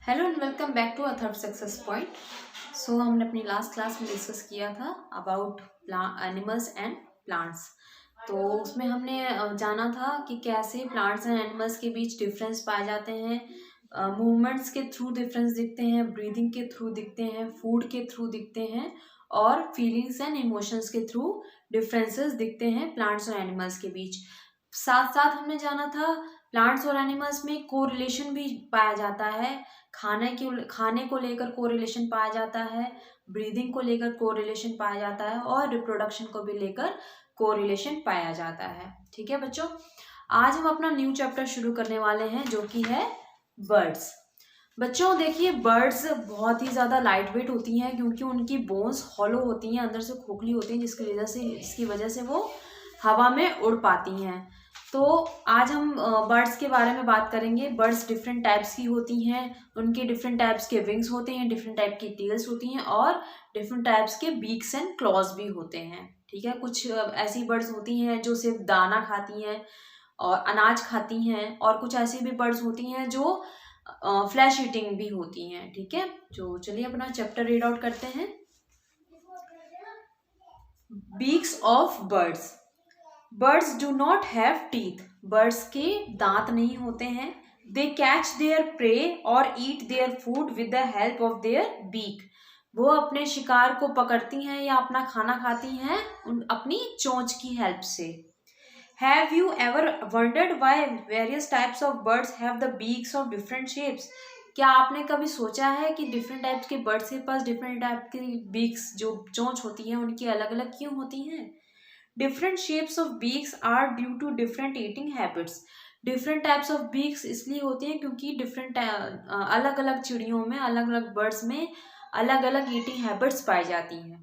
Hello and welcome back to a third success point. So हमने अपनी last class में discuss किया था अबाउट एनिमल्स एंड प्लांट्स। तो उसमें हमने जाना था कि कैसे प्लांट्स एंड एनिमल्स के बीच डिफरेंस पाए जाते हैं, मूवमेंट्स के थ्रू डिफरेंस दिखते हैं, ब्रीदिंग के थ्रू दिखते हैं, फूड के थ्रू दिखते हैं और फीलिंग्स एंड इमोशंस के थ्रू डिफरेंसेस दिखते हैं प्लांट्स और एनिमल्स के बीच। साथ साथ हमने जाना था प्लांट्स और एनिमल्स में कोरिलेशन भी पाया जाता है, खाने को लेकर कोरिलेशन पाया जाता है, ब्रीदिंग को लेकर कोरिलेशन पाया जाता है और रिप्रोडक्शन को भी लेकर कोरिलेशन पाया जाता है। ठीक है बच्चों, आज हम अपना न्यू चैप्टर शुरू करने वाले हैं जो कि है बर्ड्स। बच्चों देखिए, बर्ड्स बहुत ही ज़्यादा लाइट वेट होती हैं क्योंकि उनकी बोन्स हॉलो होती हैं, अंदर से खोखली होती हैं, जिसकी वजह से वो हवा में उड़ पाती हैं। तो आज हम बर्ड्स के बारे में बात करेंगे। बर्ड्स डिफरेंट टाइप्स की होती हैं, उनके डिफरेंट टाइप्स के विंग्स होते हैं, डिफरेंट टाइप की टेल्स होती हैं और डिफरेंट टाइप्स के बीक्स एंड क्लॉज भी होते हैं। ठीक है, कुछ ऐसी बर्ड्स होती हैं जो सिर्फ दाना खाती हैं और अनाज खाती हैं, और कुछ ऐसी भी बर्ड्स होती हैं जो फ्लैश ईटिंग भी होती हैं। ठीक है, तो चलिए अपना चैप्टर रीड आउट करते हैं। Beaks of birds. Birds do not have teeth. Birds के दांत नहीं होते हैं। दे कैच देयर प्रे और eat their food with the help of their beak. वो अपने शिकार को पकड़ती हैं या अपना खाना खाती हैं अपनी चोंच की हेल्प से। Have you ever wondered why various types of birds have the beaks of different shapes? क्या आपने कभी सोचा है कि डिफरेंट टाइप्स के बर्ड्स के पास डिफरेंट टाइप की बीक्स, जो चोंच होती है, उनकी अलग अलग क्यों होती हैं? Different shapes of beaks are due to different eating habits. Different types of beaks इसलिए होती हैं क्योंकि डिफरेंट अलग अलग चिड़ियों में, अलग अलग बर्ड्स में अलग अलग ईटिंग हैबिट्स पाई जाती हैं।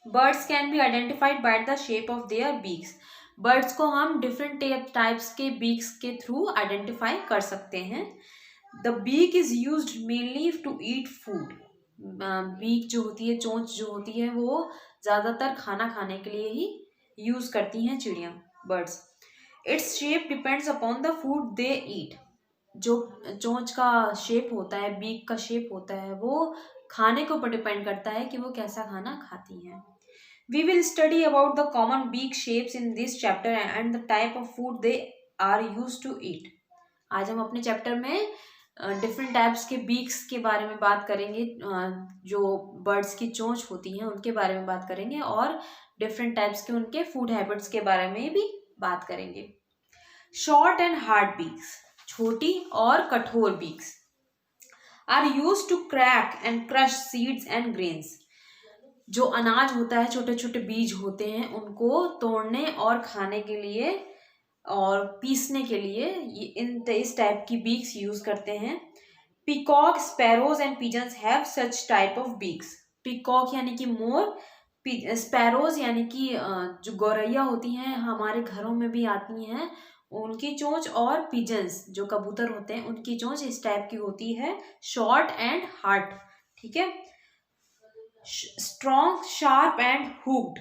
Birds can be identified by the shape of their beaks. Birds को हम डिफरेंट टाइप्स के बीक्स के थ्रू आइडेंटिफाई कर सकते हैं। The beak is used mainly to eat food. Beak जो होती है, चोंच जो होती है, वो ज़्यादातर खाना खाने के लिए ही यूज करती हैं चिड़िया, birds. Its shape depends upon the food they eat. जो चोंच का शेप होता है, बीक का शेप होता है, वो खाने के ऊपर डिपेंड करता है कि वो कैसा खाना खाती हैं। We will study about the common beak shapes in this chapter and the type of food they are use to eat. आज हम अपने चैप्टर में डिफरेंट टाइप्स के बीक्स के बारे में बात करेंगे, जो बर्ड्स की चोंच होती हैं उनके बारे में बात करेंगे और डिफरेंट टाइप्स के उनके फूड हैबिट्स के बारे में भी बात करेंगे। शॉर्ट एंड हार्ड बीक्स, छोटी और कठोर beaks, are use to crack and crush seeds and grains. जो अनाज होता है, छोटे छोटे बीज होते हैं, उनको तोड़ने और खाने के लिए और पीसने के लिए इस टाइप की बीक्स यूज करते हैं। Peacock, sparrows and pigeons have such type of beaks. Peacock यानी कि मोर, स्पैरोज यानी कि जो गौरैया होती हैं, हमारे घरों में भी आती हैं, उनकी चोंच, और पिजन्स जो कबूतर होते हैं, उनकी चोंच इस टाइप की होती है, शॉर्ट एंड हार्ड। ठीक है। Strong, sharp and hooked.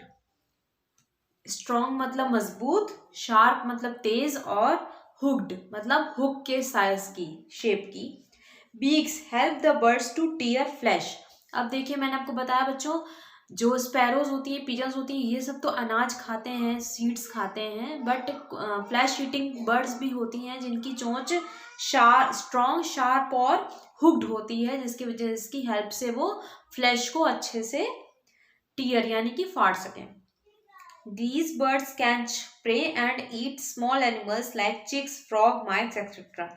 Strong मतलब मजबूत, शार्प मतलब तेज, और हुक्ड मतलब हुक के साइज की, शेप की। Beaks help the birds to tear flesh. अब देखिए, मैंने आपको बताया बच्चों, जो स्पैरोज होती है, पिजन्स होती हैं, ये सब तो अनाज खाते हैं, सीड्स खाते हैं, बट फ्लैश ईटिंग बर्ड्स भी होती हैं जिनकी चोंच स्ट्रॉन्ग, शार्प और हुक्ड होती है, जिसकी हेल्प से वो फ्लैश को अच्छे से टीयर यानी कि फाड़ सकें। These birds catch prey and eat small animals like chicks, frog, mice, etc.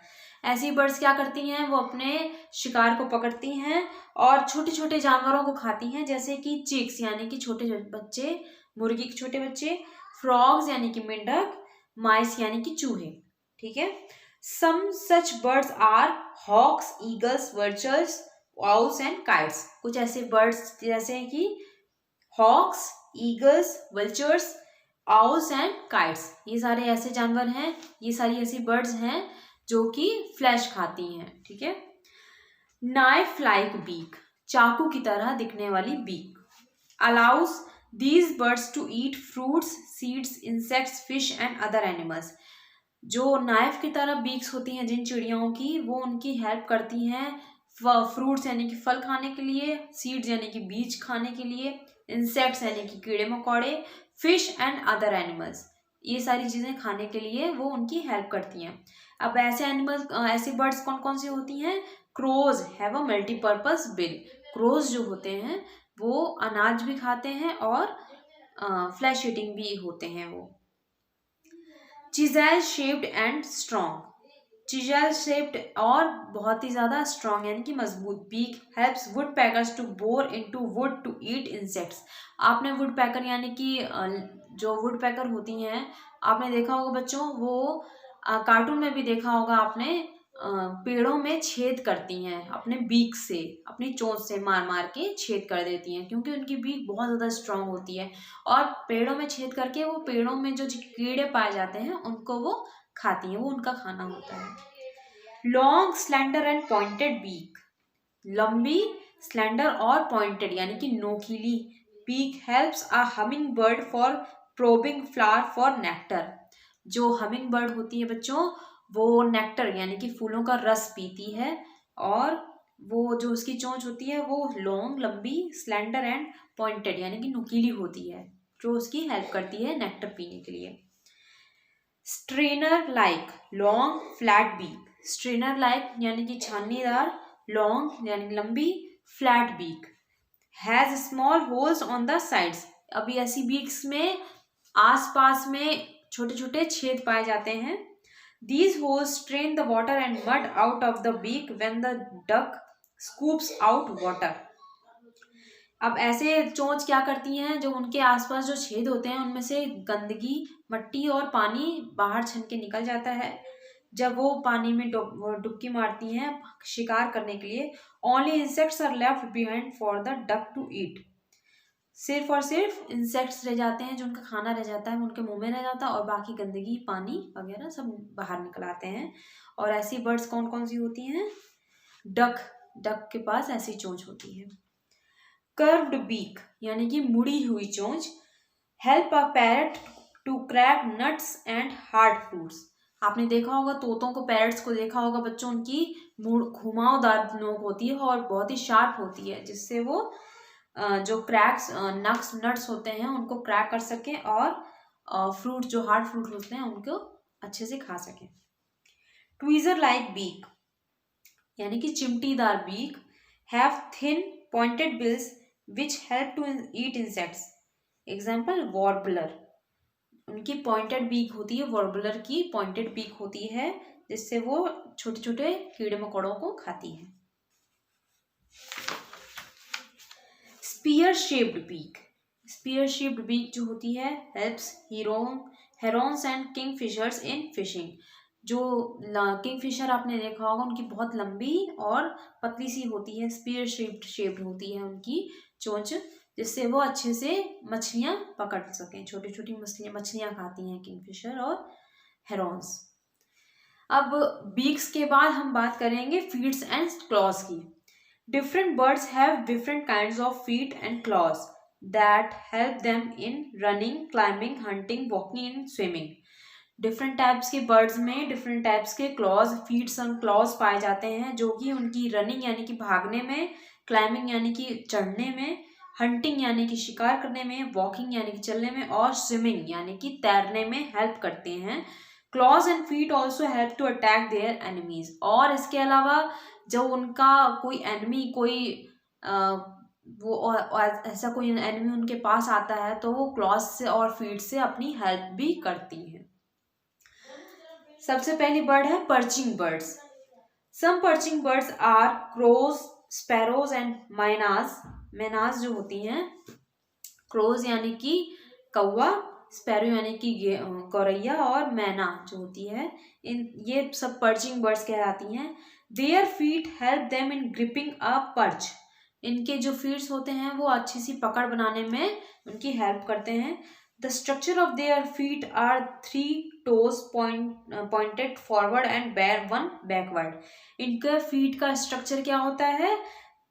ऐसी बर्ड्स क्या करती हैं, वो अपने शिकार को पकड़ती हैं और छोटे छोटे जानवरों को खाती हैं, जैसे कि चिक्स यानी कि छोटे बच्चे, मुर्गी के छोटे बच्चे, फ्रॉग्स यानी कि मेंढक, माइस यानी कि चूहे। ठीक है। Some such birds are hawks, eagles, vultures, owls and kites. कुछ ऐसे बर्ड्स जैसे कि hawks, eagles, vultures, owls and kites, ये सारे ऐसे जानवर हैं, ये सारी ऐसी बर्ड्स हैं जो कि फ्लैश खाती हैं। ठीक है। नाइफ लाइक बीक, चाकू की तरह दिखने वाली beak, allows these birds to eat fruits, seeds, insects, fish and other animals. जो नाइफ की तरह बीक्स होती हैं जिन चिड़ियों की, वो उनकी हेल्प करती हैं फ्रूट्स यानी कि फल खाने के लिए, सीड्स यानी कि बीज खाने के लिए, इंसेक्ट्स यानी कि कीड़े मकोड़े, फिश एंड अदर एनिमल्स, ये सारी चीज़ें खाने के लिए वो उनकी हेल्प करती हैं। अब ऐसे एनिमल्स, ऐसी बर्ड्स कौन कौन सी होती हैं? Crows have a multipurpose bill. Crows जो होते हैं वो अनाज भी खाते हैं और फ्लैश ईटिंग भी होते हैं वो। Chisel shaped and strong, chisel shaped और बहुत ही ज़्यादा स्ट्रॉन्ग यानी कि मजबूत। Beak helps woodpeckers to bore into wood to eat insects. आपने वुड पैकर यानी कि जो वुड पैकर होती हैं आपने देखा होगा बच्चों, वो कार्टून में भी देखा होगा आपने, पेड़ों में छेद करती हैं अपने बीक से, अपनी चोंच से मार मार के छेद कर देती हैं, क्योंकि उनकी बीक बहुत ज़्यादा स्ट्रांग होती है। और पेड़ों में छेद करके वो पेड़ों में जो कीड़े पाए जाते हैं उनको वो खाती हैं, वो उनका खाना होता है। Long slender and pointed beak, लंबी, स्लेंडर और पॉइंटेड यानी कि नोकीली beak helps a humming bird for probing flower for nectar. जो हमिंग बर्ड होती है बच्चों, वो नेक्टर यानी कि फूलों का रस पीती है, और वो जो उसकी चोंच होती है वो लॉन्ग, लंबी, स्लेंडर एंड पॉइंटेड यानी कि नुकीली होती है, जो उसकी हेल्प करती है नेक्टर पीने के लिए। Strainer like, long flat beak, strainer like यानी कि छानीदार, लॉन्ग यानी लंबी, flat beak, has small holes on the sides. अभी ऐसी बीक्स में आसपास में छोटे छोटे छेद पाए जाते हैं। These holes strain the water and mud out of the beak when the duck scoops out water. अब ऐसे चोंच क्या करती हैं, जो उनके आसपास जो छेद होते हैं उनमें से गंदगी, मट्टी और पानी बाहर छन के निकल जाता है जब वो पानी में डुबकी मारती हैं शिकार करने के लिए। Only insects are left behind for the duck to eat. सिर्फ और सिर्फ इंसेक्ट्स रह जाते हैं, जो उनका खाना रह जाता है उनके मुंह में रह जाता है, और बाकी गंदगी, पानी वगैरह सब बाहर निकल आते हैं। और ऐसी बर्ड्स कौन कौन सी होती हैं? डक, डक के पास ऐसी चोंच होती है। कर्व्ड बीक यानी कि मुड़ी हुई चोंच, help a parrot to crack nuts and hard fruits. आपने देखा होगा तोतों को, पैरट्स को देखा होगा बच्चों, उनकी घुमावदार नोक होती है और बहुत ही शार्प होती है, जिससे वो जो क्रैक्स नट्स होते हैं उनको क्रैक कर सकें, और फ्रूट जो हार्ड फ्रूट होते हैं उनको अच्छे से खा सकें। ट्वीजर लाइक बीक यानी कि चिमटीदार beak, have thin pointed bills which help to eat insects. Example warbler, उनकी पॉइंटेड बीक होती है, वॉर्बलर की पॉइंटेड बीक होती है, जिससे वो छोटे छोटे कीड़े मकोड़ों को खाती है। Spear shaped beak, spear shaped beak जो होती है helps herons and kingfishers in fishing. जो किंगफिशर आपने देखा होगा, उनकी बहुत लंबी और पतली सी होती है, स्पीयर शेप्ड होती है उनकी चोंच, जिससे वो अच्छे से मछलियाँ पकड़ सकें। छोटी छोटी मछलियाँ खाती हैं किंगफिशर और हेरोन्स। अब बीक्स के बाद हम बात करेंगे फीट्स एंड क्लॉज की। Different birds have different kinds of feet and claws that help them in running, climbing, hunting, walking and swimming. Different types के birds में different types के claws, feet and claws पाए जाते हैं, जो कि उनकी running यानी कि भागने में, climbing यानी कि चढ़ने में, hunting यानी कि शिकार करने में, walking यानी कि चलने में, और swimming यानी कि तैरने में help करते हैं। Claws and feet also help to attack their enemies. और इसके अलावा जो उनका कोई एनिमी, कोई वो और ऐसा कोई एनिमी उनके पास आता है तो वो क्लॉज से और फीट से अपनी हेल्प भी करती हैं। सबसे पहली बर्ड है perching birds. Some perching birds are crows, sparrows and mynas. Mynas जो होती हैं, क्रोज यानी कि कौवा, स्पैरो यानी कि गौरैया, और मैना जो होती है, ये सब पर्चिंग बर्ड्स कहलाती हैं। Their feet help them in gripping a perch. इनके जो फीट्स होते हैं वो अच्छी सी पकड़ बनाने में उनकी हेल्प करते हैं। The structure of their feet are 3 toes pointed forward and one backward. इनके फीट का स्ट्रक्चर क्या होता है?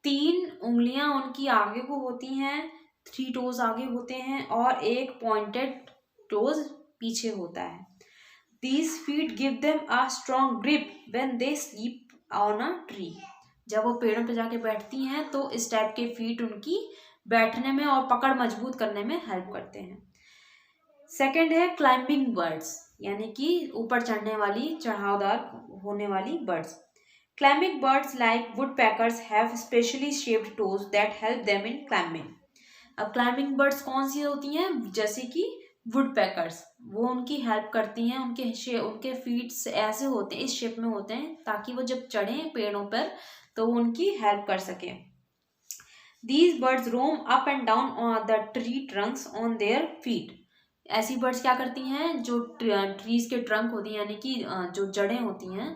3 उंगलियां उनकी आगे को होती हैं, 3 टोज आगे होते हैं, और एक पॉइंटेड टोज पीछे होता है। These feet give them a strong grip when they sleep on a tree. जब वो पेड़ों पे जाके बैठती हैं तो इस टाइप के फीट उनकी बैठने में और पकड़ मजबूत करने में हेल्प करते हैं। सेकंड है क्लाइंबिंग बर्ड्स, यानी कि ऊपर चढ़ने वाली, चढ़ावदार होने वाली birds. Climbing birds like woodpeckers have specially shaped toes that help them in climbing. अब क्लाइंबिंग बर्ड्स कौन सी होती हैं? जैसे कि वुडपेकर्स, वो उनकी हेल्प करती हैं, उनके फीट्स ऐसे होते हैं, इस शेप में होते हैं ताकि वो जब चढ़ें पेड़ों पर तो वो उनकी हेल्प कर सकें। These birds roam up and down on the tree trunks on their feet. ऐसी बर्ड्स क्या करती हैं? जो ट्रीज के ट्रंक होती हैं, यानी कि जो जड़ें होती हैं,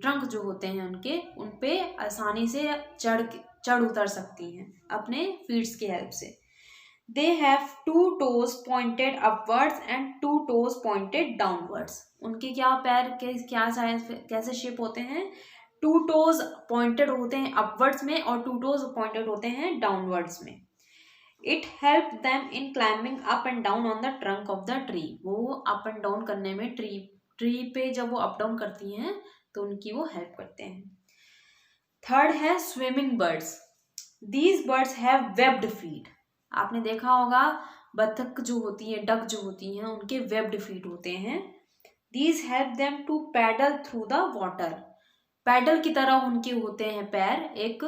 ट्रंक जो होते हैं उनके, उन पे आसानी से चढ़ उतर सकती हैं अपने फीट्स की हेल्प से। They have 2 toes pointed upwards and 2 toes pointed downwards. उनके क्या पैर के क्या साइज कैसे शेप होते हैं? 2 toes पॉइंटेड होते हैं अपवर्ड्स में और 2 toes पॉइंटेड होते हैं डाउनवर्ड्स में। It help them in climbing up and down on the trunk of the tree. वो अप एंड डाउन करने में ट्री पे जब वो अप डाउन करती हैं तो उनकी वो हेल्प करते हैं। थर्ड है swimming birds. These birds have webbed feet. आपने देखा होगा बत्तख जो होती है, डक जो होती हैं, उनके वेब्ड फीट होते हैं। These help them to paddle through the water. Paddle की तरह उनके होते हैं पैर एक,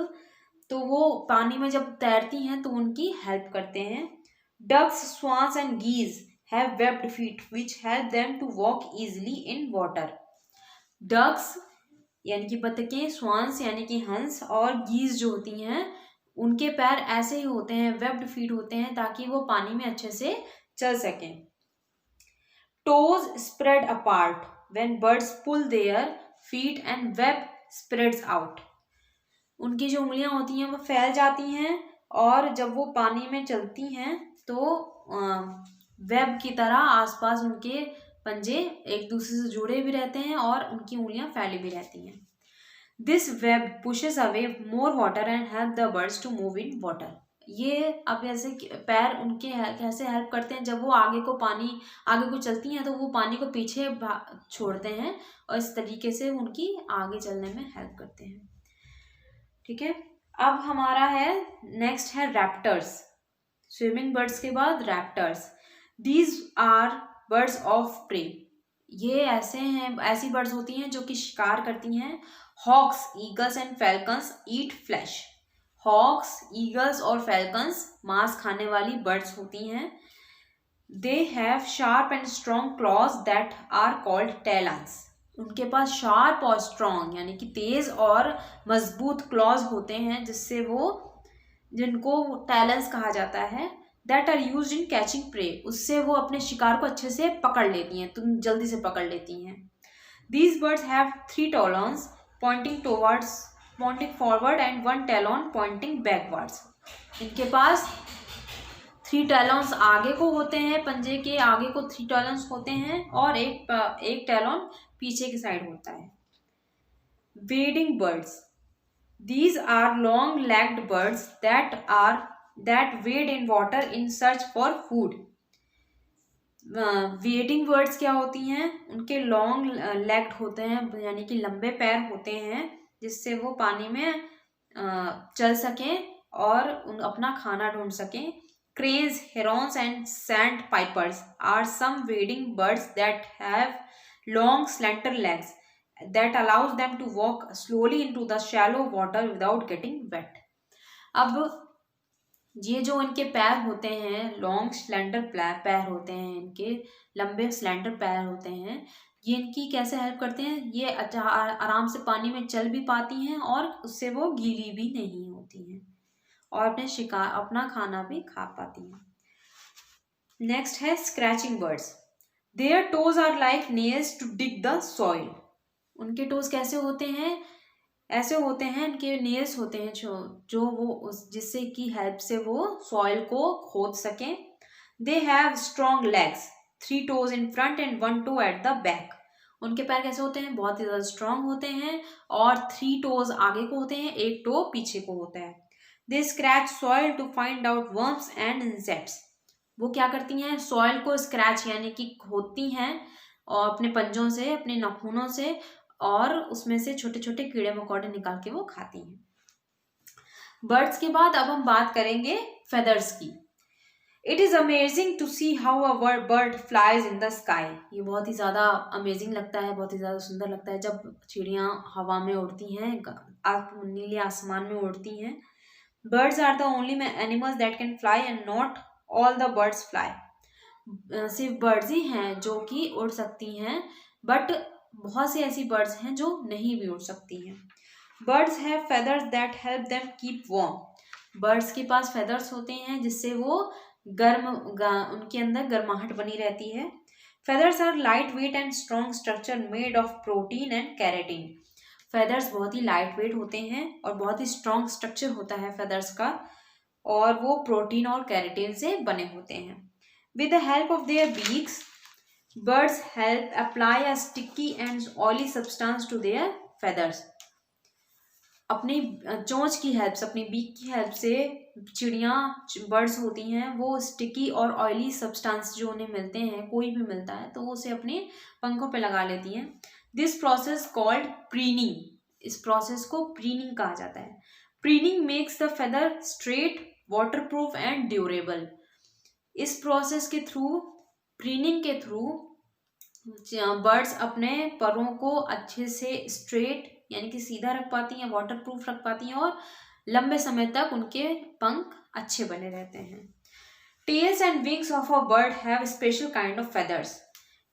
तो वो पानी में जब तैरती हैं तो उनकी हेल्प करते हैं। Ducks, swans and geese have webbed feet which help them to walk easily in water. Ducks यानी कि बतखें, स्वान्स यानी कि हंस, और गीज जो होती हैं उनके पैर ऐसे ही होते हैं, वेब्ड फीट होते हैं ताकि वो पानी में अच्छे से चल सकें। Toes spread apart when birds pull their feet and web spreads out. उनकी जो उंगलियां होती हैं वो फैल जाती हैं और जब वो पानी में चलती हैं तो वेब की तरह आसपास उनके पंजे एक दूसरे से जुड़े भी रहते हैं और उनकी उंगलियां फैली भी रहती हैं। This web pushes away more water and help the birds to move in water. ये अब ऐसे पैर उनके कैसे हेल्प करते हैं? जब वो आगे को चलती हैं तो वो पानी को पीछे छोड़ते हैं और इस तरीके से उनकी आगे चलने में हेल्प करते हैं। ठीक है, अब हमारा है नेक्स्ट है रैप्टर्स। स्विमिंग बर्ड्स के बाद raptors. These are birds of prey. ये ऐसी बर्ड्स होती हैं जो कि शिकार करती हैं। Hawks, eagles and falcons eat flesh. Hawks, eagles और फैल्कन्स मांस खाने वाली बर्ड्स होती हैं। They have sharp and strong claws that are called talons. उनके पास शार्प और स्ट्रॉन्ग यानी कि तेज और मजबूत क्लॉज होते हैं जिनको टैलन्स कहा जाता है। That are used in catching prey. उससे वो अपने शिकार को अच्छे से पकड़ लेती हैं, तुम जल्दी से पकड़ लेती हैं। These birds have 3 talons pointing forward and 1 talon pointing backwards. इनके पास 3 talons आगे को होते हैं, पंजे के आगे को 3 talons होते हैं और एक talon पीछे की साइड होता है। wading birds. These are long-legged birds that wade in water in search for food. Wedding birds क्या होती हैं? उनके लॉन्ग लेग्ड होते हैं यानी कि लंबे पैर होते हैं जिससे वो पानी में चल सकें और अपना खाना ढूंढ सकें। Cranes, herons and sandpipers are some wading birds that have long slender legs that allows them to walk slowly into the shallow water without getting wet. अब ये जो इनके पैर होते हैं, लॉन्ग स्लेंडर पैर होते हैं, इनके लंबे स्लेंडर पैर होते हैं, ये इनकी कैसे हेल्प करते हैं? ये आराम से पानी में चल भी पाती हैं और उससे वो गीली भी नहीं होती हैं और अपना खाना भी खा पाती हैं। नेक्स्ट है scratching birds. Their toes are like nails to dig the soil. उनके टोज कैसे होते हैं? ऐसे होते हैं, इनके नेल्स होते हैं जो वो जिससे की हेल्प से वो सॉइल को खोद सकें। They have strong legs, 3 toes in front end 1 toe at the back. उनके पैर कैसे होते हैं? बहुत ही ज़्यादा स्ट्रॉन्ग होते हैं और 3 toes आगे को होते हैं, 1 toe पीछे को होता है। They scratch soil to find out worms and insects. वो क्या करती हैं? सॉइल को स्क्रैच यानी कि खोदती हैं और अपने पंजों से, अपने नाखूनों से और उसमें से छोटे छोटे कीड़े मकोड़े निकाल के वो खाती हैं। बर्ड्स के बाद अब हम बात करेंगे फेदर्स की। It is amazing to see how a bird flies in the sky. ये बहुत ही ज़्यादा अमेजिंग लगता है, बहुत ही ज़्यादा सुंदर लगता है जब चिड़ियाँ हवा में उड़ती हैं, नीले आसमान में उड़ती हैं। Birds are the only animals that can fly and not all the birds fly. सिर्फ बर्ड्स ही हैं जो कि उड़ सकती हैं, बट बहुत सी ऐसी बर्ड्स हैं जो नहीं भी उड़ सकती हैं। Birds have feathers that help them keep warm. Birds के पास फेदर्स होते हैं जिससे वो उनके अंदर गर्माहट बनी रहती है। Feathers are lightweight and strong structure made of protein and keratin. Feathers बहुत ही लाइट वेट होते हैं और बहुत ही स्ट्रॉन्ग स्ट्रक्चर होता है फेदर्स का, और वो प्रोटीन और कैरेटीन से बने होते हैं। With the help of their beaks, birds help apply a sticky and oily substance to their feathers. अपनी चोंच की हेल्प से, अपनी बीक की हेल्प से चिड़ियाँ, बर्ड्स होती हैं, वो स्टिकी और ऑयली सब्सटेंस जो उन्हें मिलते हैं, कोई भी मिलता है तो वो उसे अपने पंखों पे लगा लेती हैं। This process called preening. इस प्रोसेस को प्रीनिंग कहा जाता है। Preening makes the feather straight, waterproof and durable. इस प्रोसेस के थ्रू, प्रीनिंग के थ्रू, बर्ड्स अपने परों को अच्छे से स्ट्रेट यानी कि सीधा रख पाती हैं, वाटरप्रूफ रख पाती हैं और लंबे समय तक उनके पंख अच्छे बने रहते हैं। Tails and wings of a bird have special kind of feathers.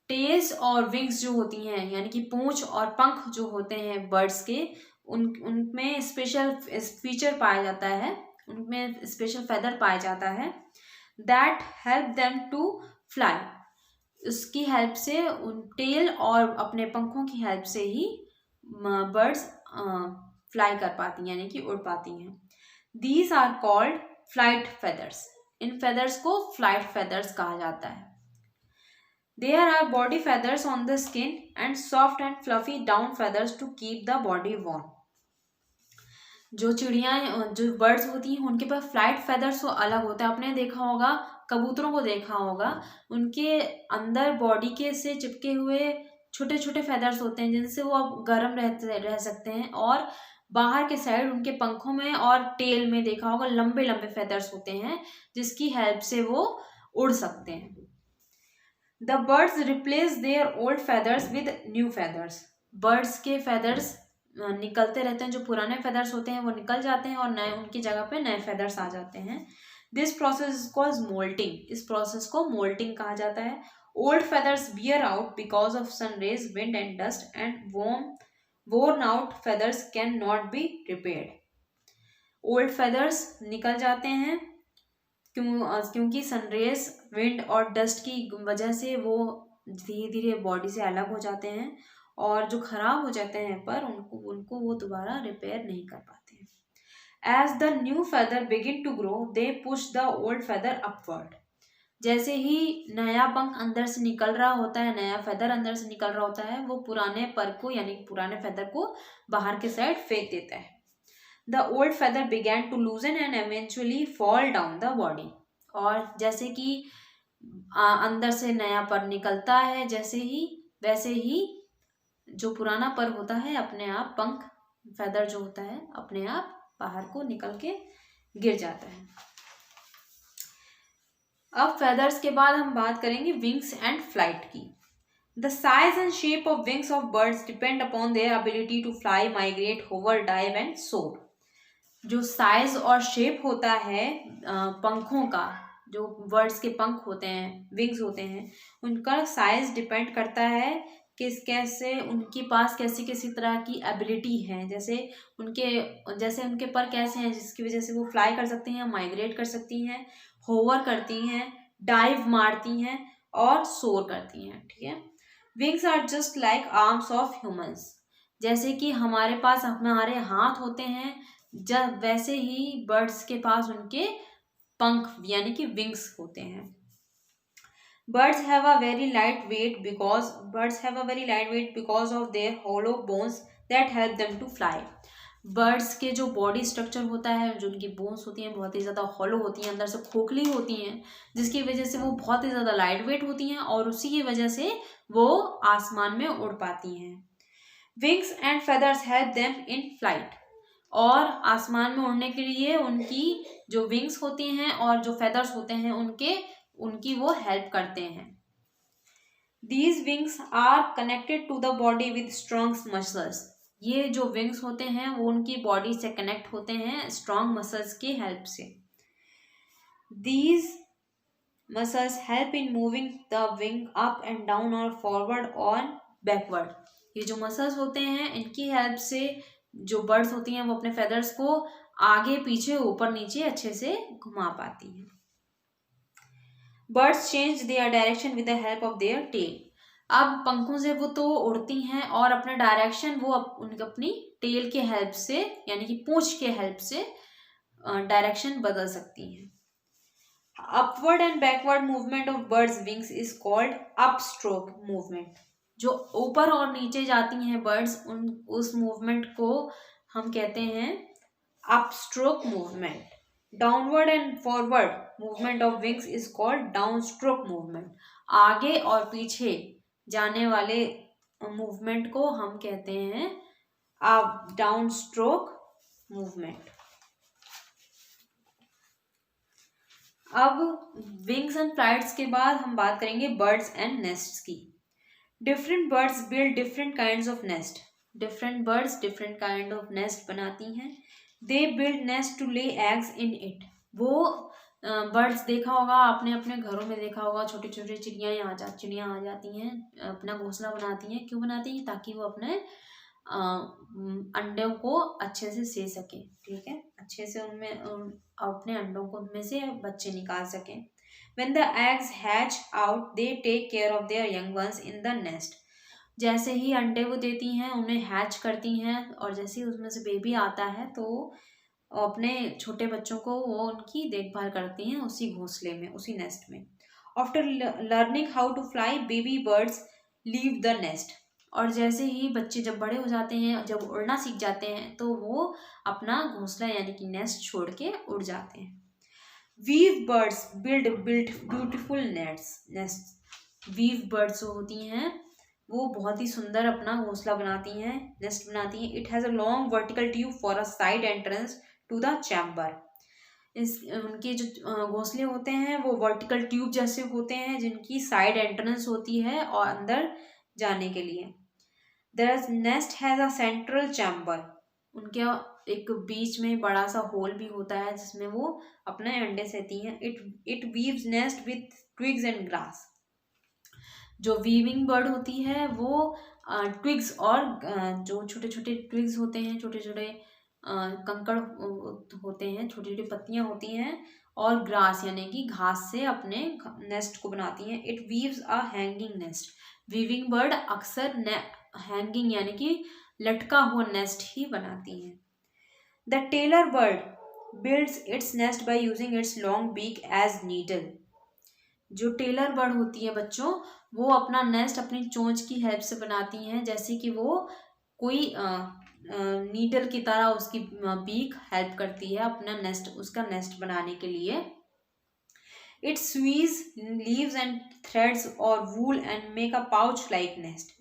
Tails और विंग्स जो होती हैं यानी कि पूंछ और पंख जो होते हैं बर्ड्स के, उनमें स्पेशल फीचर पाया जाता है, उनमें स्पेशल फेदर पाया जाता है। That help them to fly. उसकी हेल्प से, उन टेल और अपने पंखों की हेल्प से ही बर्ड्स फ्लाई कर पाती हैं यानी कि उड़ पाती हैं। These are called flight feathers. इन फेदर्स को फ्लाइट फेदर्स कहा जाता है। There are body feathers on the skin and soft and fluffy down feathers to keep the body warm. जो चिड़ियाँ, जो बर्ड्स होती हैं, उनके पास फ्लाइट फेदर्स तो अलग होता है। आपने देखा होगा, कबूतरों को देखा होगा, उनके अंदर बॉडी के से चिपके हुए छोटे छोटे फेदर्स होते हैं जिनसे वो अब गर्म रह सकते हैं, और बाहर के साइड उनके पंखों में और टेल में देखा होगा लंबे लंबे फेदर्स होते हैं जिसकी हेल्प से वो उड़ सकते हैं। The birds replace their old feathers with new feathers. Birds के फेदर्स निकलते रहते हैं, जो पुराने फेदर्स होते हैं वो निकल जाते हैं और नए, उनकी जगह पे नए फेदर्स आ जाते हैं। This process is called moulting. इस प्रोसेस को मोल्टिंग कहा जाता है। Old feathers wear out because of sun rays, wind and dust, and worn out feathers cannot be repaired. Old feathers निकल जाते हैं क्योंकि सनरेज, विंड और डस्ट की वजह से वो धीरे धीरे बॉडी से अलग हो जाते हैं, और जो खराब हो जाते हैं पर उनको वो दोबारा रिपेयर नहीं कर पाते हैं। As the new feather begin to grow, they push the old feather upward. जैसे ही नया पंख अंदर से निकल रहा होता है, नया फेदर अंदर से निकल रहा होता है, वो पुराने पर को यानी पुराने फेदर को बाहर के साइड फेंक देता है। The old feather began to loosen and eventually fall down the body. और जैसे कि अंदर से नया पर निकलता है, वैसे ही जो पुराना पर होता है अपने आप, पंख फेदर जो होता है अपने आप बाहर को निकल के गिर जाता है। अब फेदर्स के बाद हम बात करेंगे विंग्स एंड फ्लाइट की। The size and shape of wings of birds depend upon their ability to fly, migrate, hover, dive and soar. जो साइज और शेप होता है पंखों का, जो बर्ड्स के पंख होते हैं, विंग्स होते हैं, उनका साइज डिपेंड करता है कैसे उनके पास कैसी तरह की एबिलिटी है। जैसे उनके पर कैसे हैं जिसकी वजह से वो फ्लाई कर सकती हैं, माइग्रेट कर सकती हैं, होवर करती हैं, डाइव मारती हैं और सोर करती हैं। ठीक है। Wings are just like arms of humans. जैसे कि हमारे पास हमारे हाथ होते हैं, जब वैसे ही बर्ड्स के पास उनके पंख यानी कि विंग्स होते हैं। Birds have a very light weight because of their hollow bones that help them to fly. Birds के जो बॉडी स्ट्रक्चर होता है, जो उनकी बोन्स होती हैं, बहुत ही ज़्यादा हॉलो होती हैं, अंदर से खोखली होती हैं, जिसकी वजह से वो बहुत ही ज़्यादा लाइट वेट होती हैं और उसी की वजह से वो आसमान में उड़ पाती हैं। Wings and feathers help them in flight, और आसमान में उड़ने के लिए उनकी जो विंग्स होती हैं और जो फेदर्स होते हैं उनकी वो हेल्प करते हैं। These wings are connected to the body with strong muscles. ये जो विंग्स होते हैं वो उनकी बॉडी से कनेक्ट होते हैं स्ट्रॉन्ग मसल्स की हेल्प से। These muscles help in moving the wing up and down or forward or backward. ये जो मसल्स होते हैं इनकी हेल्प से जो बर्ड्स होती हैं वो अपने फेदर्स को आगे पीछे ऊपर नीचे अच्छे से घुमा पाती हैं। Birds change their direction with the help of their tail. अब पंखों से वो तो उड़ती हैं और अपना डायरेक्शन वो अपनी टेल के हेल्प से यानी कि पूंछ के हेल्प से डायरेक्शन बदल सकती हैं। Upward and backward movement of birds wings is called up stroke movement. जो ऊपर और नीचे जाती हैं बर्ड्स उस मूवमेंट को हम कहते हैं up stroke movement. Downward and forward movement of wings is called down stroke movement. आगे और पीछे जाने वाले मूवमेंट को हम कहते हैं अप डाउन स्ट्रोक मूवमेंट। अब विंग्स एंड फ्लाइट्स के बाद हम बात करेंगे बर्ड्स एंड नेस्ट्स की। Different birds build different kinds of nest. Different birds different kind of nest बनाती हैं। They build nest to lay eggs in it. वो बर्ड्स देखा होगा आपने अपने घरों में देखा होगा, छोटे छोटे चिड़ियाँ आ जाती हैं, अपना घोंसला बनाती हैं। क्यों बनाती हैं? ताकि वो अपने अंडों को अच्छे से से सके, ठीक है, अच्छे से उनमें अपने अंडों को उनमें से बच्चे निकाल सकें। When the eggs hatch out, they take care of their young ones in the nest. जैसे ही अंडे वो देती हैं उन्हें हैच करती हैं और जैसे ही उसमें से बेबी आता है तो अपने छोटे बच्चों को वो उनकी देखभाल करती हैं उसी घोंसले में, उसी नेस्ट में। After learning how to fly, baby birds leave the nest. और जैसे ही बच्चे जब बड़े हो जाते हैं, जब उड़ना सीख जाते हैं, तो वो अपना घोंसला यानी कि नेस्ट छोड़ के उड़ जाते हैं। Weave birds build beautiful nest. Weave birds जो होती हैं वो बहुत ही सुंदर अपना घोंसला बनाती हैं, नेस्ट बनाती हैं। It has a long vertical tube for a side entrance to the chamber. उनके जो घोंसले होते हैं वो वर्टिकल ट्यूब जैसे होते हैं जिनकी साइड एंट्रेंस होती है और अंदर जाने के लिए। There nest has a central chamber. उनके एक बीच में बड़ा सा होल भी होता है जिसमें वो अपने अंडे सेती हैं। It weaves nest with twigs and grass. जो वीविंग बर्ड होती है वो ट्विग्स और जो छोटे छोटे ट्विग्स होते हैं, छोटे छोटे कंकड़ होते हैं, छोटी छोटी पत्तियां होती हैं, और ग्रास यानी कि घास से अपने नेस्ट को बनाती हैं। It weaves a hanging nest. Weaving bird अक्सर हैंगिंग यानी कि लटका हुआ नेस्ट ही बनाती हैं। The tailor bird builds its nest by using its long beak as needle. जो टेलर बर्ड होती है बच्चों, वो अपना नेस्ट अपनी चोंच की हेल्प से बनाती हैं, जैसे कि वो कोई नीडल की तरह उसकी बीक हेल्प करती है अपना नेस्ट, उसका नेस्ट बनाने के लिए। इट स्वीज लीव्स एंड थ्रेड्स और wool and make a pouch like nest.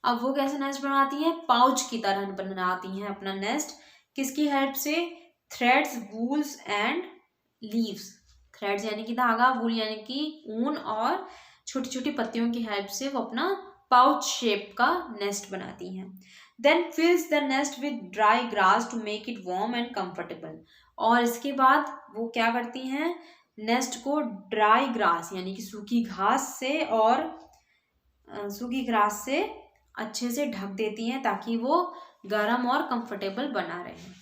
अब वो कैसे नेस्ट बनाती हैं? पाउच की तरह बनाती हैं अपना नेस्ट। किसकी हेल्प से? Threads, wools and leaves. Threads यानी कि धागा, वूल यानी कि ऊन, और छोटी छोटी पत्तियों की हेल्प से वो अपना पाउच शेप का नेस्ट बनाती हैं। Then fills the nest with dry grass to make it warm and comfortable. और इसके बाद वो क्या करती हैं? नेस्ट को ड्राई ग्रास यानी कि सूखी घास से अच्छे से ढक देती हैं ताकि वो गर्म और कंफर्टेबल बना रहे।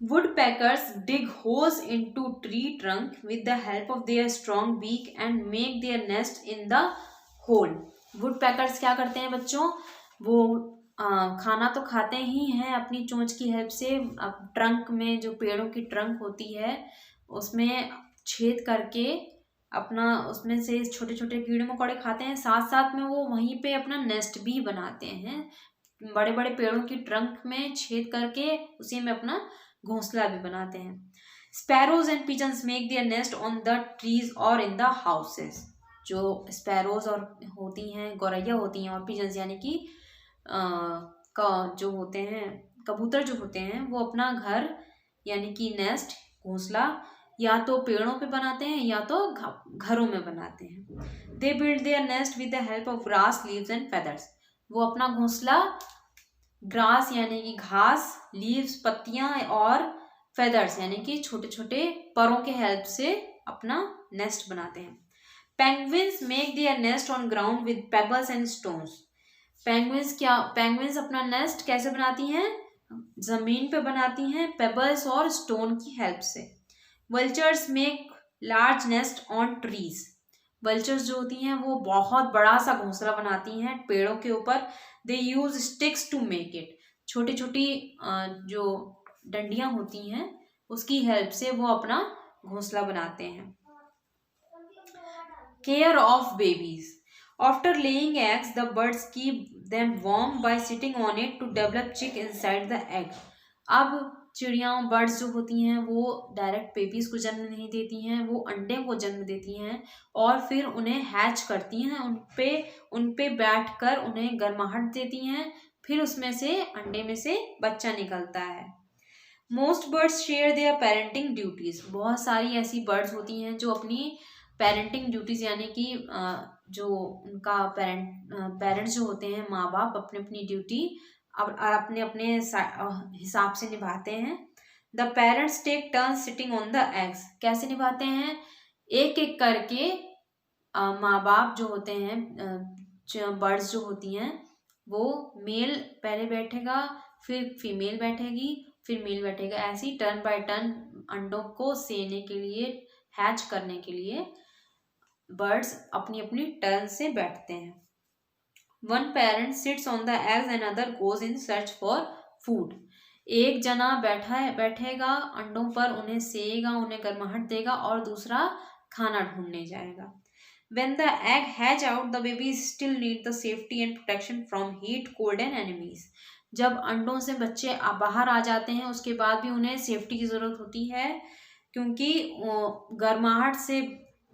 Woodpeckers dig holes into tree trunk with the help of their strong beak and make their nest in the hole. Woodpeckers क्या करते हैं बच्चों? वो खाना तो खाते ही हैं अपनी चोंच की हेल्प से। ट्रंक में जो पेड़ों की ट्रंक होती है उसमें छेद करके अपना उसमें से छोटे छोटे कीड़े मकोड़े खाते हैं, साथ साथ में वो वहीं पे अपना नेस्ट भी बनाते हैं। बड़े बड़े पेड़ों की ट्रंक में छेद करके उसी में अपना घोंसला भी बनाते हैं। Sparrows and pigeons make their nest on the trees और इन द हाउसेस। जो स्पैरोज और होती हैं, गौरैया होती हैं, और पिजन्स यानी कि जो होते हैं कबूतर जो होते हैं, वो अपना घर यानी कि नेस्ट, घोंसला या तो पेड़ों पे बनाते हैं या तो घरों में बनाते हैं। They build their nest with the help of grass, leaves and feathers. वो अपना घोंसला ग्रास यानी कि घास, लीव्स पत्तियां और फेदर्स यानी कि छोटे छोटे परों के हेल्प से अपना नेस्ट बनाते हैं। Penguins make their nest on ground with pebbles and stones. Penguins अपना नेस्ट कैसे बनाती हैं? जमीन पे बनाती हैं, पेबल्स और स्टोन की हेल्प से। Vultures make large nest on trees. Vultures जो होती हैं वो बहुत बड़ा सा घोंसला बनाती हैं पेड़ों के ऊपर। They use sticks to make it. छोटी छोटी जो डंडियां होती हैं उसकी हेल्प से वो अपना घोंसला बनाते हैं। Care of babies. After laying eggs the birds keep them warm by sitting on it to develop chick inside the egg. अब चिड़िया बर्ड्स जो होती हैं वो डायरेक्ट बेबीज को जन्म नहीं देती हैं, वो अंडे को जन्म देती हैं और फिर उन्हें हैच करती हैं, उन पे बैठकर उन्हें गर्माहट देती हैं, फिर उसमें से अंडे में से बच्चा निकलता है। Most birds share their parenting duties. बहुत सारी ऐसी बर्ड्स होती हैं जो अपनी पेरेंटिंग ड्यूटीज यानी कि जो उनका पेरेंट्स जो होते हैं, माँ बाप, अपनी अपनी ड्यूटी अपने अपने हिसाब से निभाते हैं। The parents take turn sitting on the eggs. कैसे निभाते हैं? एक एक करके माँ बाप जो होते हैं, बर्ड्स जो होती हैं, वो मेल पहले बैठेगा, फिर फीमेल बैठेगी, फिर मेल बैठेगा, ऐसे ही टर्न बाय टर्न अंडों को सेने के लिए, हैच करने के लिए बर्ड्स अपनी अपनी टर्न से बैठते हैं। One parent sits on the eggs and other goes in search for food. एक जना बैठेगा अंडों पर, उन्हें सेएगा, उन्हें गर्माहट देगा और दूसरा खाना ढूंढने जाएगा। When the egg hatch out, the babies still need the safety and protection from heat, cold and enemies. जब अंडों से बच्चे बाहर आ जाते हैं उसके बाद भी उन्हें सेफ्टी की ज़रूरत होती है, क्योंकि गर्माहट से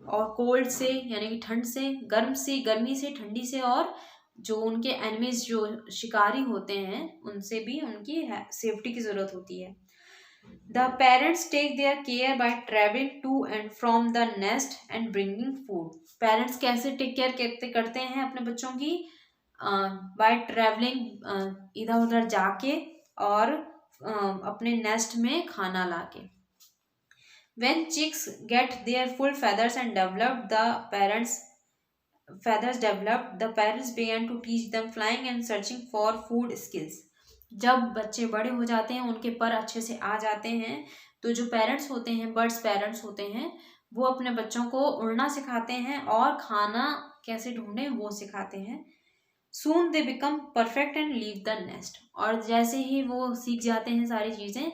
और कोल्ड से यानी कि ठंड से, गर्मी से, ठंडी से, और जो उनके एनिमीज जो शिकारी होते हैं उनसे भी उनकी सेफ्टी की ज़रूरत होती है। The parents take their care by traveling to and from the nest and bringing food. Parents कैसे टेक केयर करते हैं अपने बच्चों की? बाय ट्रैवलिंग, इधर उधर जाके और अपने नेस्ट में खाना लाके। When chicks get their full feathers and developed, the parents began to teach them flying and searching for food skills. जब बच्चे बड़े हो जाते हैं, उनके पर अच्छे से आ जाते हैं, तो जो पेरेंट्स होते हैं, बर्ड्स पेरेंट्स होते हैं, वो अपने बच्चों को उड़ना सिखाते हैं और खाना कैसे ढूंढें वो सिखाते हैं। Soon they become perfect and leave the nest. और जैसे ही वो सीख जाते हैं सारी चीज़ें,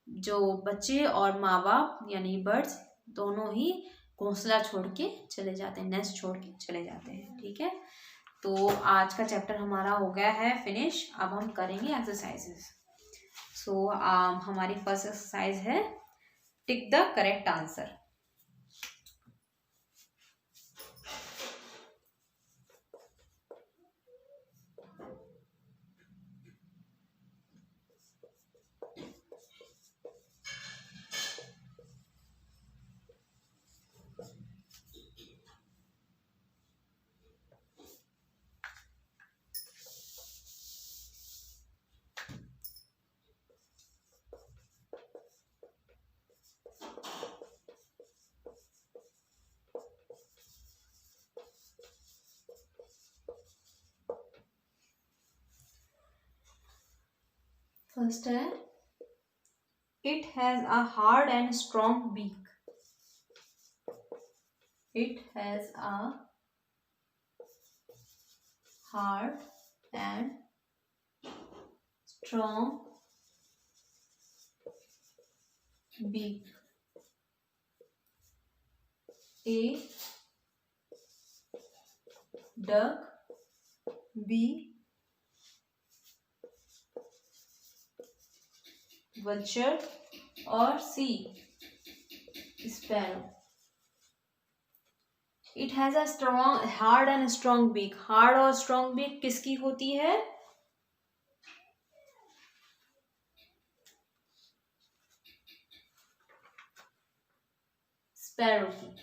जो बच्चे और माँ बाप यानी बर्ड्स दोनों ही घोंसला छोड़ के चले जाते हैं, नेस्ट छोड़ के चले जाते हैं। ठीक है, तो आज का चैप्टर हमारा हो गया है फिनिश। अब हम करेंगे एक्सरसाइजेस। सो हमारी फर्स्ट एक्सरसाइज है tick the correct answer. First है it has a hard and strong beak. It has a hard and strong beak. A duck, B vulture, और C sparrow. It has a strong hard and strong beak. Hard और strong beak किसकी होती है? Sparrow की.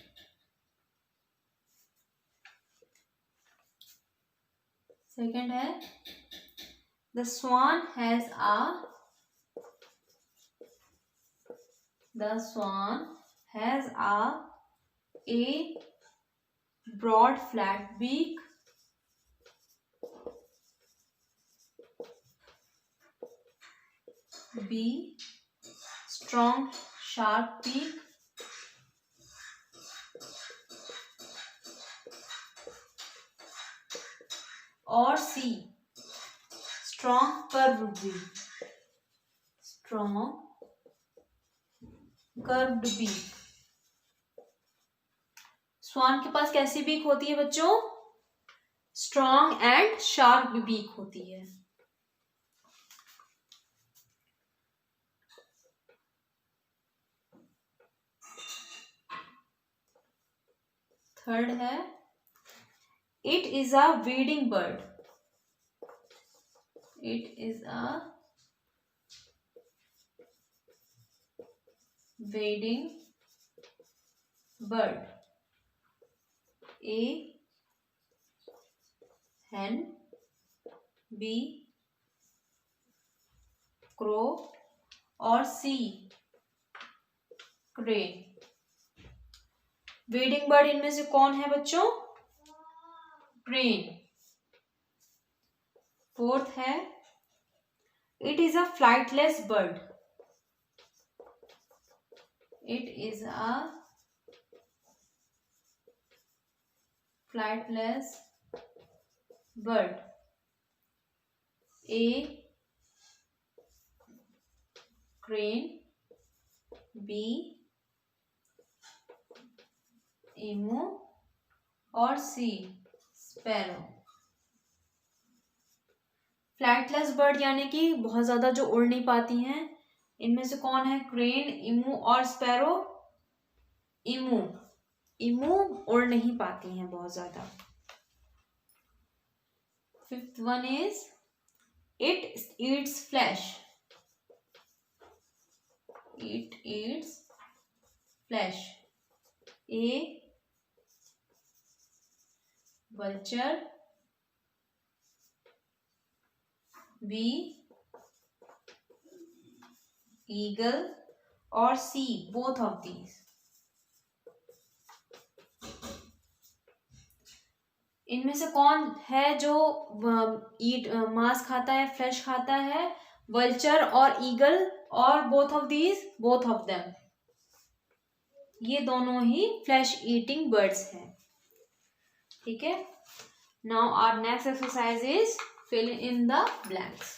Second है the swan has a broad flat beak, B strong sharp beak, or C strong curved beak. Strong curved beak. Swan के पास कैसी beak होती है बच्चों? स्ट्रॉन्ग एंड शार्प बीक होती है. थर्ड है it is a weeding bird. It is a wading bird. A hen, B crow, और C crane. wading bird इनमें से कौन है बच्चों? crane. फोर्थ है it is a flightless bird. It is a flightless bird. A crane, B emu, और C sparrow. Flightless bird यानी कि बहुत ज्यादा जो उड़ नहीं पाती हैं, इनमें से कौन है? क्रेन, इमू और स्पैरो. इमू उड़ नहीं पाती हैं बहुत ज्यादा. Fifth one is it eats flesh. It eats flesh. A vulture, B eagle, और सी बोथ ऑफ दीज. इनमें से कौन है जो मांस खाता है, फ्लैश खाता है? वल्चर और ईगल, और both of these, both of them. ये दोनों ही फ्लैश ईटिंग बर्ड्स हैं. ठीक है. Now our next exercise is fill in the blanks.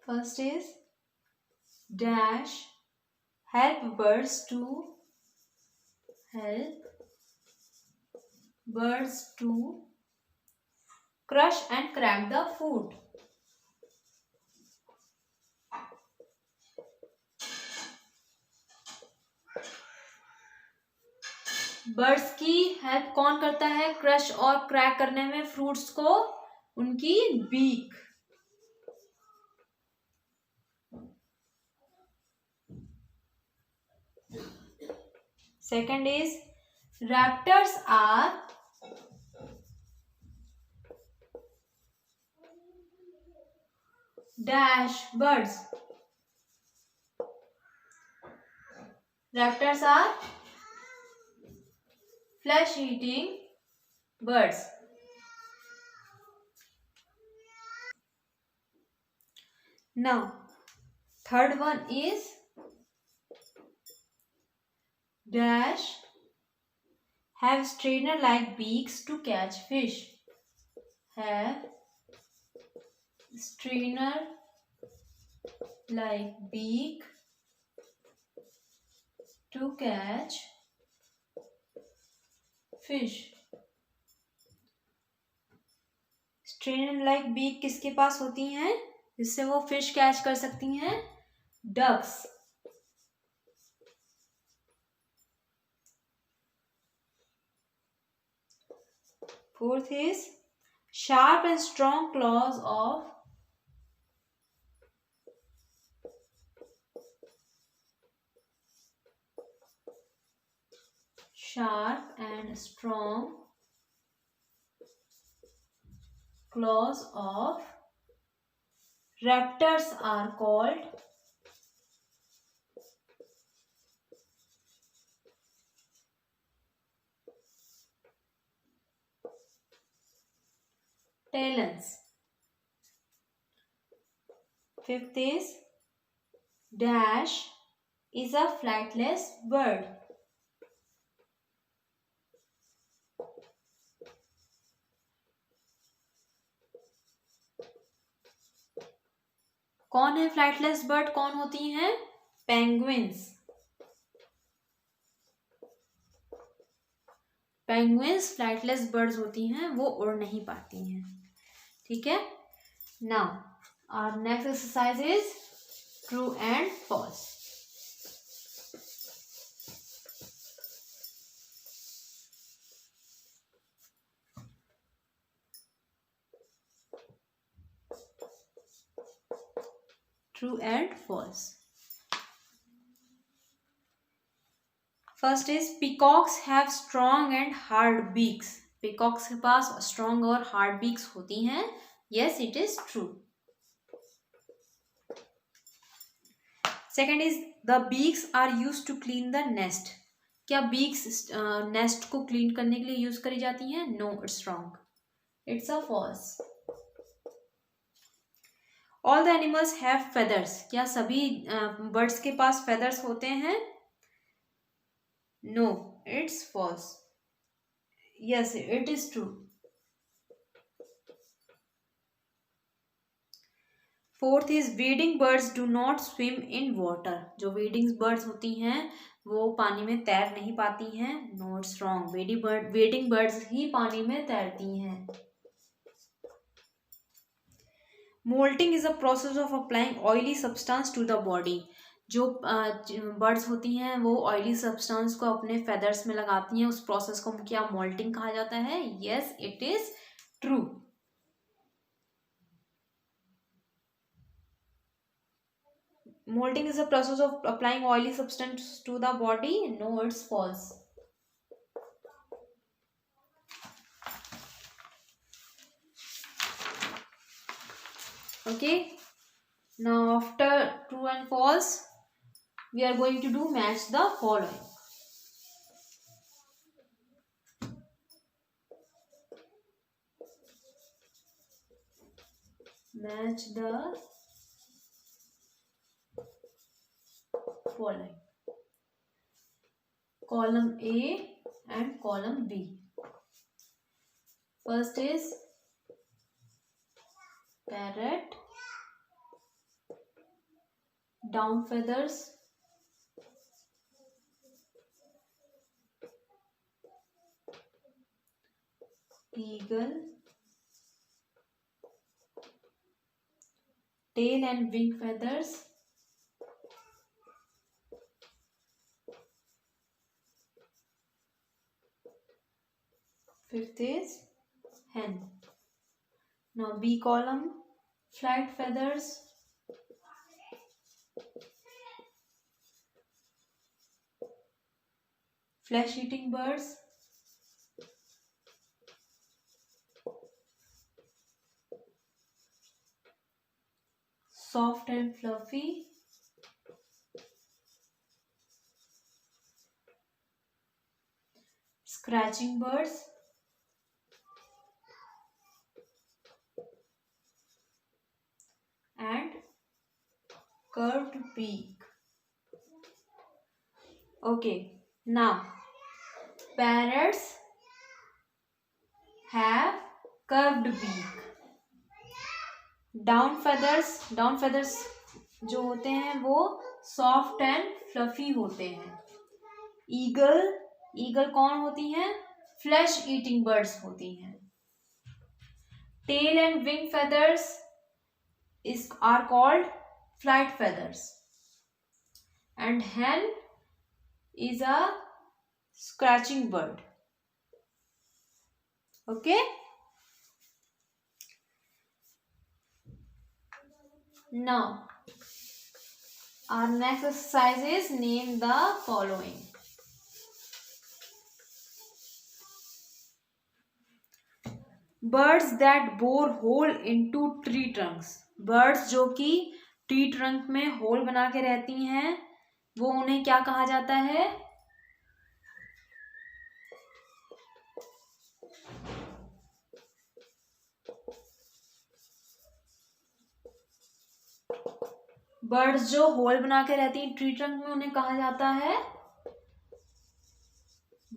First is dash help birds to crush and crack the food. Birds की help कौन करता है क्रश और क्रैक करने में फ्रूट्स को? उनकी beak. Second is raptors are dash birds. Raptors are flesh eating birds. Now third one is dash have strainer like beaks to catch fish. Have strainer like beak to catch fish. Strainer like beak किसके पास होती हैं जिससे वो fish catch कर सकती हैं? Ducks. Fourth is sharp and strong claws of raptors are called talons. Fifth is dash is a flightless bird. कौन है फ्लाइटलेस बर्ड? कौन होती हैं? पेंगुइन्स. पेंगुइन्स फ्लाइटलेस बर्ड्स होती हैं, वो उड़ नहीं पाती हैं. ठीक है. Now our next exercise is true and false. True and false. First is peacocks have strong and hard beaks. Peacocks के पास strong और hard beaks होती हैं. Yes, it is true. Second is the beaks are used to clean the nest. क्या beaks nest को clean करने के लिए use करी जाती हैं? No, it's wrong. It's a false. All the animals have feathers. क्या सभी birds के पास feathers होते हैं? No, it's false. Yes, it is true. Fourth is wading birds do not swim in water. जो wading birds होती हैं वो पानी में तैर नहीं पाती हैं. No, it's wrong. wading birds ही पानी में तैरती हैं. Molting is a process of applying oily substance to the body. जो बर्ड्स होती हैं वो ऑयली सब्सटेंस को अपने फेदर्स में लगाती हैं. उस प्रोसेस को क्या मोल्टिंग कहा जाता है? Yes, it is true. Molting is a process of applying oily substance to the body. No, it's false. Okay. Now after true and false, we are going to do match the following. Match the following. Column A and column B. First is parrot, down feathers, eagle, tail and wing feathers, fifth is hen. Now B column, flight feathers, flesh eating birds, soft and fluffy, scratching birds, and curved beak. Okay, now parrots have curved beak. Down feathers जो होते हैं वो soft and fluffy होते हैं. Eagle कौन होती हैं? Flash eating birds होती हैं. Tail and wing feathers are called flight feathers. And hen is a scratching bird. Okay. Now, our next exercise is name the following. Birds that bore hole into tree trunks. Birds जो कि tree trunk में whole बना के रहती हैं, वो उन्हें क्या कहा जाता है? बर्ड्स जो होल बना के रहती हैं ट्री ट्रंक में, उन्हें कहा जाता है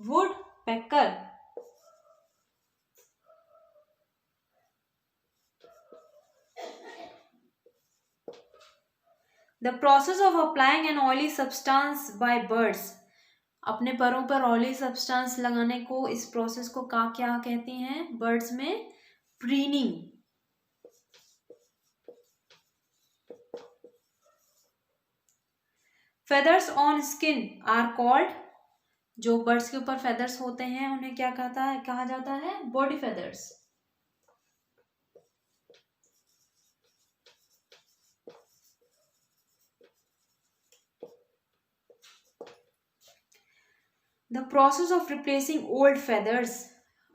woodpecker. The process of applying an oily substance by birds. अपने परों पर ऑयली सब्सटेंस लगाने को, इस प्रोसेस को क्या कहते हैं बर्ड्स में? Preening. Feathers on skin are called. जो बर्ड्स के ऊपर फेदर्स होते हैं उन्हें क्या कहा जाता है? Body feathers. The process of replacing old feathers.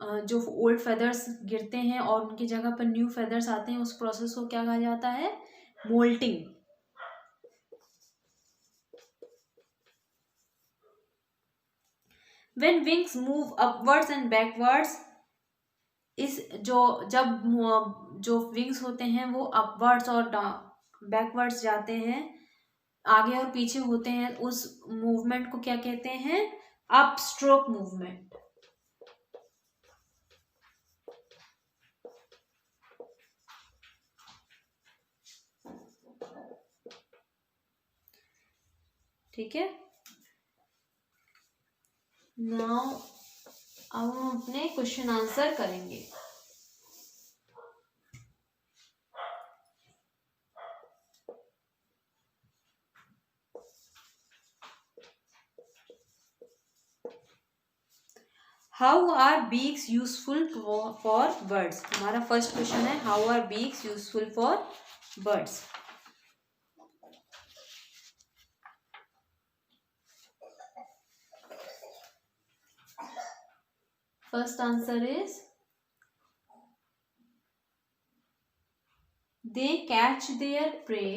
जो ओल्ड फेदर्स गिरते हैं और उनकी जगह पर न्यू फेदर्स आते हैं, उस प्रोसेस को क्या कहा जाता है? Moulting. When wings move upwards and backwards, जो विंग्स होते हैं वो अपवर्ड्स और बैकवर्ड्स जाते हैं, आगे और पीछे होते हैं, उस मूवमेंट को क्या कहते हैं? Up stroke movement. ठीक है. नाउ अब हम अपने क्वेश्चन आंसर करेंगे. How are beaks useful for birds. हमारा फर्स्ट क्वेश्चन है how are beaks useful for birds. First answer is they catch their prey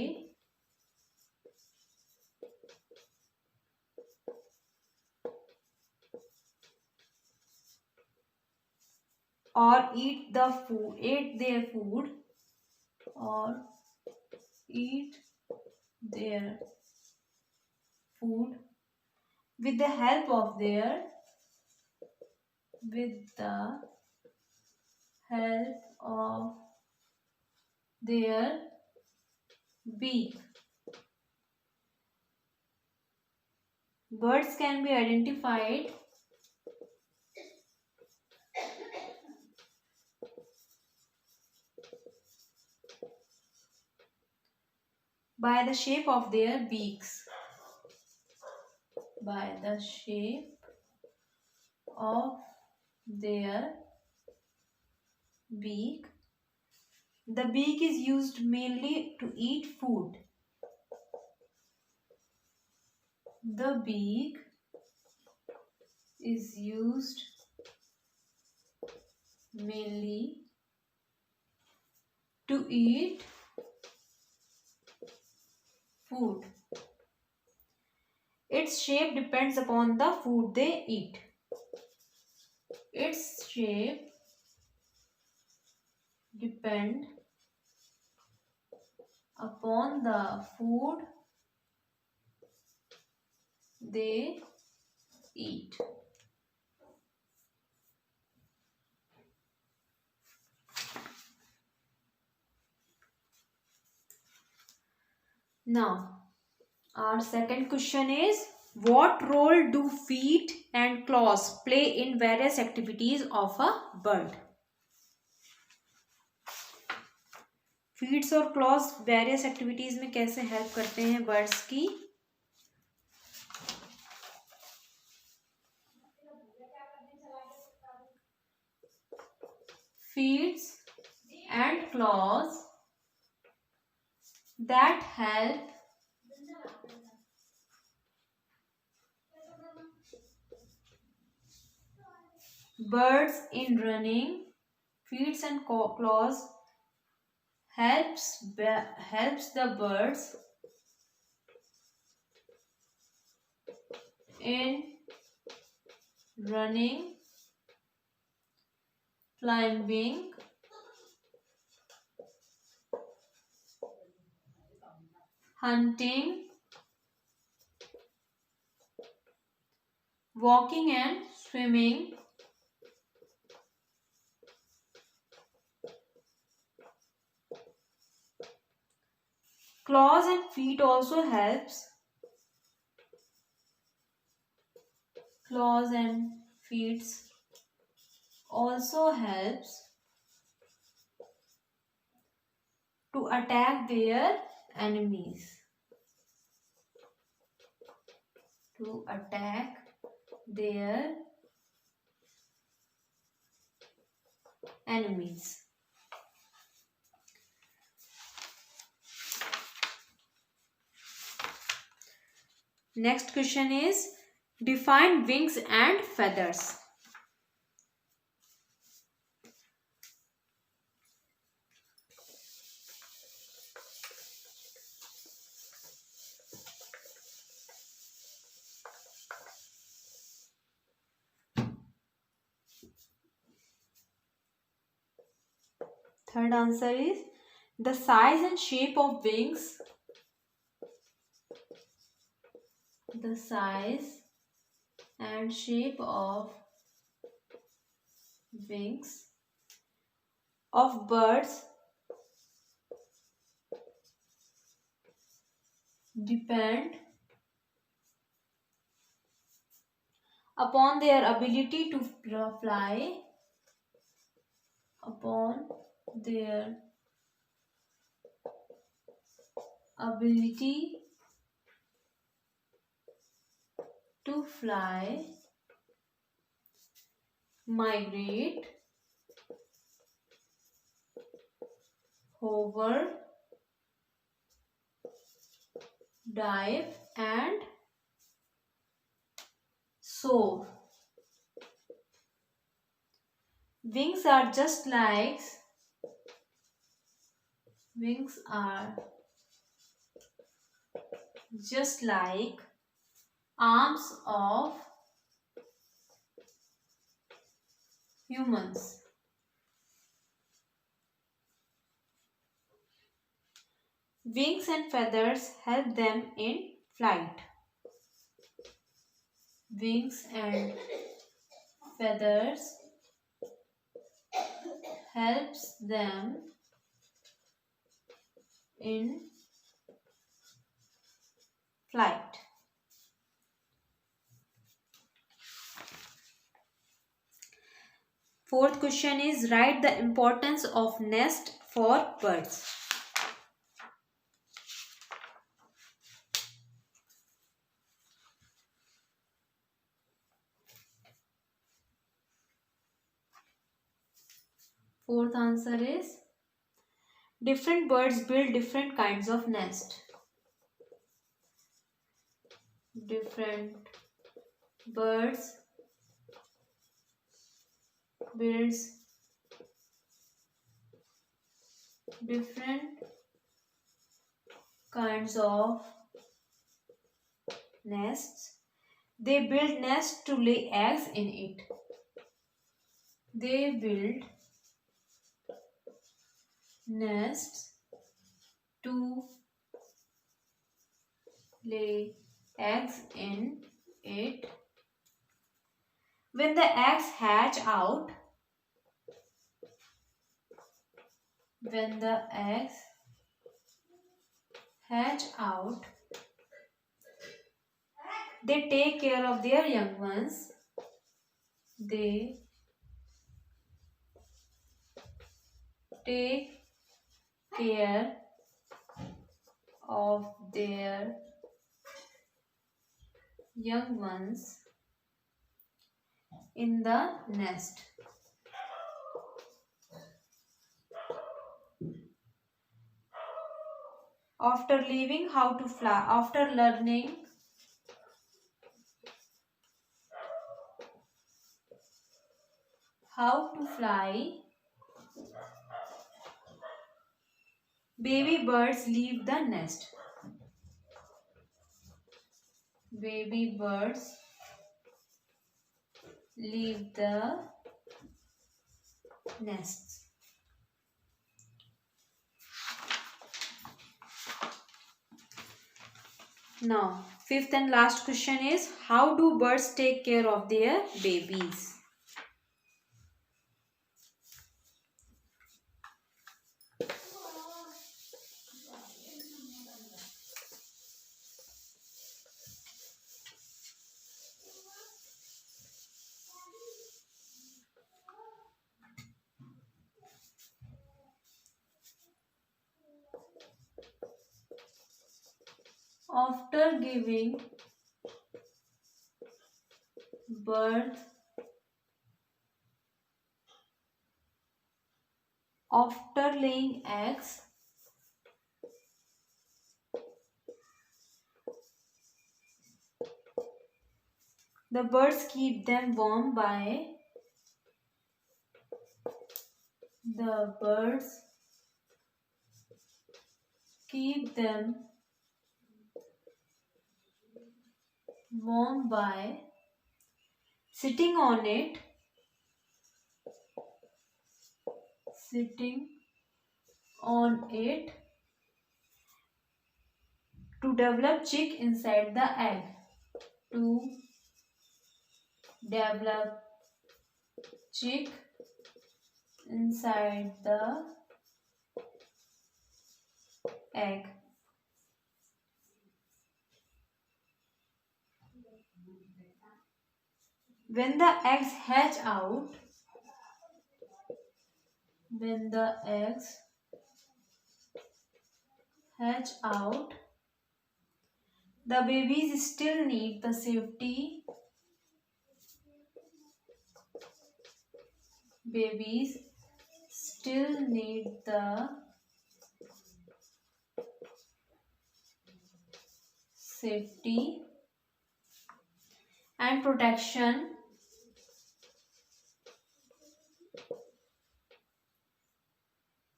or eat their food with the help of their beak. Birds can be identified by the shape of their beaks. By the shape of their beak. The beak is used mainly to eat food. The beak is used mainly to eat food. Its shape depends upon the food they eat. Its shape depends upon the food they eat. Now, our second question is, what role do feet and claws play in various activities of a bird? Feets और claws various activities में कैसे help करते हैं birds की? Feets and claws that help birds in running. Feet and claws helps the birds in running, climbing, hunting, walking and swimming, claws and feet also helps. Claws and feet also helps to attack their enemies. To attack their enemies. Next question is, define wings and feathers. Third answer is, the size and shape of wings. The size and shape of wings of birds depend upon their ability to fly, upon their ability to fly, migrate, hover, dive and soar. Wings are just like arms of humans. Wings and feathers help them in flight. Wings and feathers helps them in flight. Fourth question is, write the importance of nest for birds. Fourth answer is, different birds build different kinds of nest. Different birds builds different kinds of nests. They build nests to lay eggs in it. They build nests to lay eggs in it. When the eggs hatch out, when the eggs hatch out, they take care of their young ones. They take care of their young ones in the nest. After learning how to fly, baby birds leave the nest. Baby birds leave the nests. Now, fifth and last question is, how do birds take care of their babies? After giving birth, after laying eggs, the birds keep them warm by sitting on it, to develop chick inside the egg. When the eggs hatch out, the babies still need the safety. And protection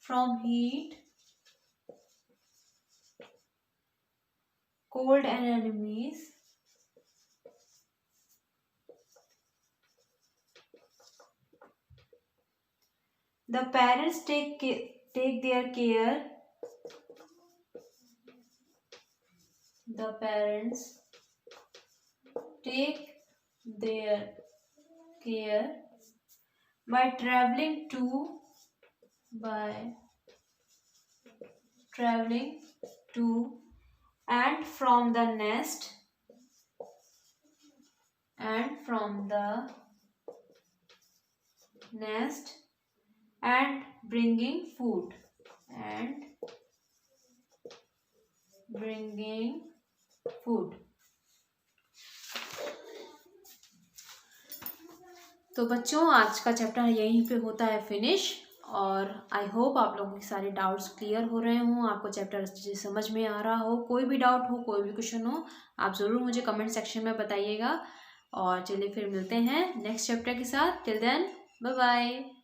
from heat, cold and enemies. The parents take their care. By traveling to and from the nest and bringing food तो बच्चों, आज का chapter यहीं पे होता है finish. और I hope आप लोगों के सारे डाउट्स क्लियर हो रहे हों, आपको चैप्टर अच्छे से समझ में आ रहा हो। कोई भी डाउट हो, कोई भी क्वेश्चन हो, आप ज़रूर मुझे कमेंट सेक्शन में बताइएगा। और चलिए फिर मिलते हैं नेक्स्ट चैप्टर के साथ। Till then, bye bye.